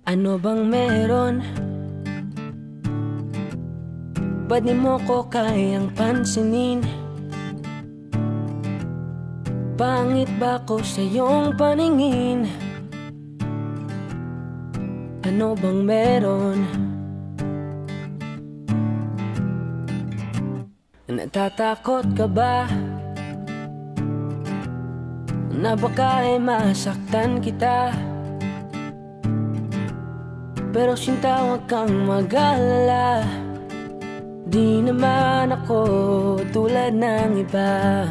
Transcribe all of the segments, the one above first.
Ano bang meron? Ba't di mo ko kayang pansinin? Pangit ba ko sa iyong paningin? Ano bang meron? Natatakot ka ba na baka ay masaktan kita? Pero sinta, huwag kang mag-alala, di naman ako tulad ng iba.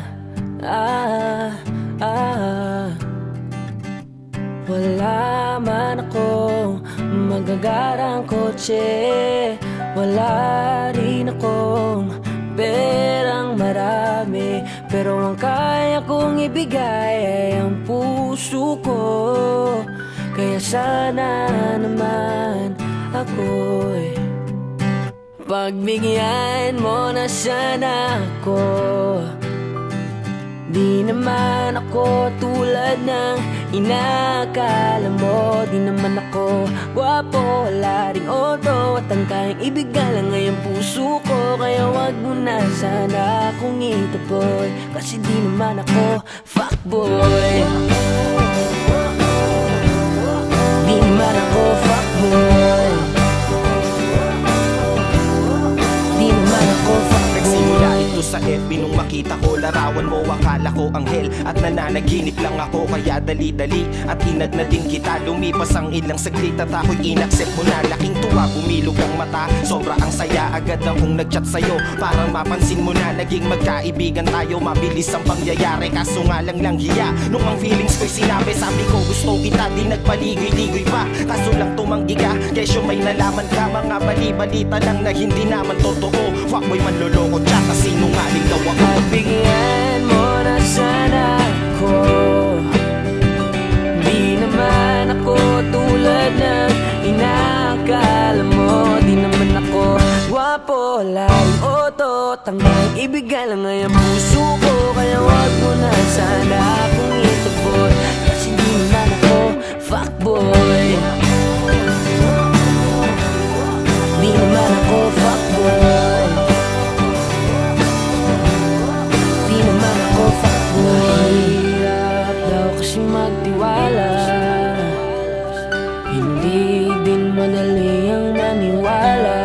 Wala man akong magagarang kotse, wala rin akong perang marami, pero ang kaya kong ibigay ay ang puso ko. Kaya sana naman ako'y pagbigyan mo na sana ako. Di naman ako tulad ng inakala mo. Di naman ako gwapo, wala ring auto, at ang kayang ibigay lang ay ang puso ko. Kaya wag mo na sana akong itaboy, kasi di naman ako fuckboy. Di naman ako fuckboy. Di naman ako fuckboy. Nagsimula ito sa FB nung makita ko larawan mo, akala ko anghel at nananaginip lang ako. Kaya dali-dali at inad na din kita. Lumipas ang ilang saglit at ako'y inaccept mo na. Laking tuwa, bumilog ang mata, sobra ang saya. Agad akong nagchat sa'yo, parang mapansin mo na naging magkaibigan tayo. Mabilis ang pangyayari, kaso nga lang hiya. Nung ang feelings ko'y sinabi, sabi ko gusto kita, di nagpaligoy-ligoy pa. Kaso lang tumanggi ka, kesyo may nalaman ka. Mga bali-balita lang na hindi naman totoo. Fuckboy man loloko, tsaka sinungaling daw ako. Pagbigyan mo na sana ako. Di naman ako tulad ng inakala mo. Di naman ako gwapo, laing auto, tanggang ibigay lang ay ang puso ko. Kaya wag mo na sana akong itaboy, kasi di naman ako fuckboy. Di naman ako fuckboy. Di naman ako fuckboy. Hirap daw kasi magtiwala, hindi din madali ang maniwala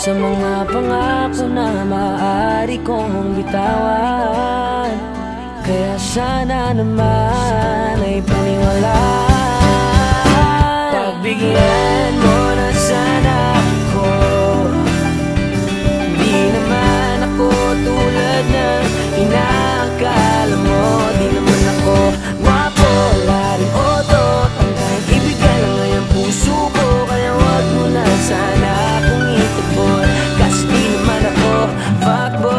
sa mga pangako na maaari kong bitawan. Kaya sana naman ay paniwalaan. Pagbigyan mo na sana ako. Di naman ako tulad ng inakala mo. Di naman ako gwapo, wala ring auto, tangkang ibigay lang ay ang puso ko. Kaya wag mo na sana akong itaboy, kasi di naman ako fuckboy.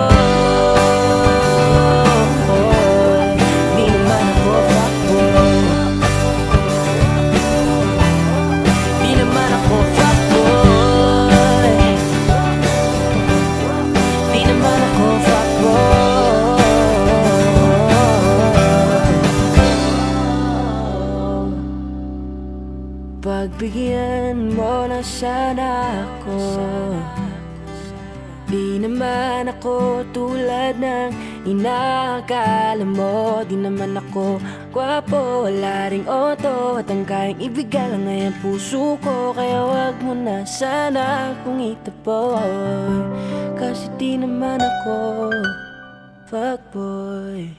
Di naman ako fuckboy. Di naman ako fuckboy. Di naman ako fuckboy. Pagbigyan mo na sana ako. Di naman ako tulad ng inakala mo. Di naman ako gwapo, wala ring auto, at ang kayang ibigay lang ay ang puso ko. Kaya wag mo na sana akong itaboy, kasi di naman ako fuckboy.